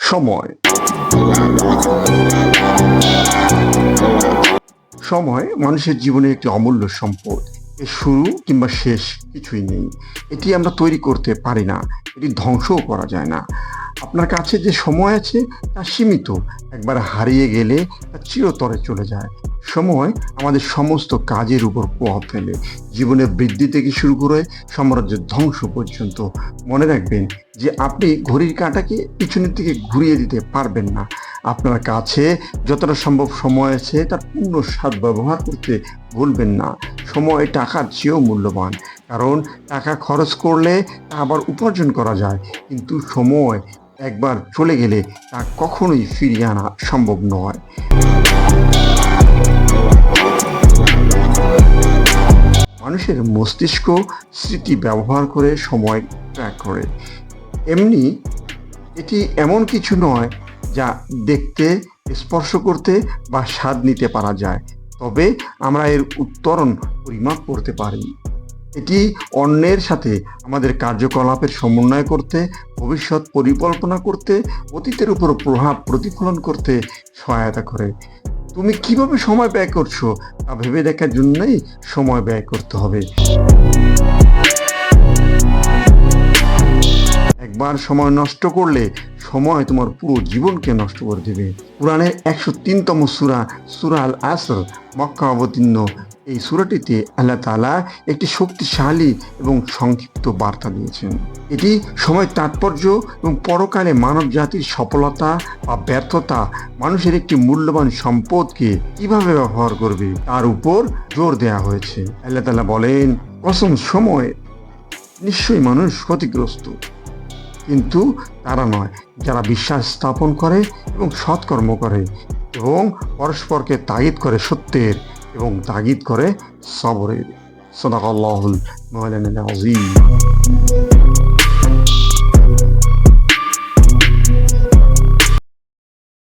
সময় সময় মানুষের জীবনের একটি অমূল্য সম্পদ। এর শুরু কিংবা শেষ কিছুই নেই। এটি আমরা তৈরি করতে পারি না, এটি ধ্বংসও করা যায় না। আপনার কাছে যে সময় আছে তা সীমিত। একবার হারিয়ে গেলে তা চিরতরে চলে যায়। সময় আমাদের সমস্ত কাজের উপর প্রভাব ফেলে, জীবনের বৃদ্ধি থেকে শুরু করে সাম্রাজ্যের ধ্বংস পর্যন্ত। মনে রাখবেন যে আপনি ঘড়ির কাঁটাকে পিছনের দিকে ঘুরিয়ে দিতে পারবেন না। আপনার কাছে যতটা সম্ভব সময় আছে তার পূর্ণ সদ্ব্যবহার করতে ভুলবেন না। সময় টাকার চেয়েও মূল্যবান, কারণ টাকা খরচ করলে তা আবার উপার্জন করা যায়, কিন্তু সময় একবার চলে গেলে তা কখনোই ফিরিয়ে আনা সম্ভব নয়। মানুষের মস্তিষ্ক স্মৃতি ব্যবহার করে সময় ট্র্যাক করে। এমনি এটি এমন কিছু নয় যা দেখতে, স্পর্শ করতে বা স্বাদ নিতে পারা যায়, তবে আমরা এর উত্তরণ পরিমাপ করতে পারি। এটি অন্যের সাথে আমাদের কার্যকলাপের সমন্বয় করতে, ভবিষ্যৎ পরিকল্পনা করতে, অতীতের উপর প্রভাব প্রতিফলন করতে সহায়তা করে। তুমি কিভাবে সময় ব্যয় করছো তা ভেবে দেখার জন্যই সময় ব্যয় করতে হবে। একবার সময় নষ্ট করলে সময় তোমার পুরো জীবনকে নষ্ট করে দেবে। কোরআনের 103তম সূরা, সূরা আল আসর, মক্কা অবতীর্ণ। এই সূরাটিতে আল্লাহ তাআলা একটি শক্তিশালী এবং সংক্ষিপ্ত বার্তা দিয়েছেন। এটি সময়ের তাৎপর্য এবং পরকালে মানব জাতির সফলতা বা ব্যর্থতা, মানুষের একটি মূল্যবান সম্পদকে কিভাবে ব্যবহার করবে তার উপর জোর দেওয়া হয়েছে। আল্লাহ তাআলা বলেন, কসম সময়, নিশ্চয়ই মানুষ ক্ষতিগ্রস্ত, কিন্তু তারা নয় যারা বিশ্বাস স্থাপন করে এবং সৎকর্ম করে এবং পরস্পরকে তাগিদ করে সত্যের এবং তাগিদ করে সবরের। সাদাকাল্লাহুল মাওলানা আযীম।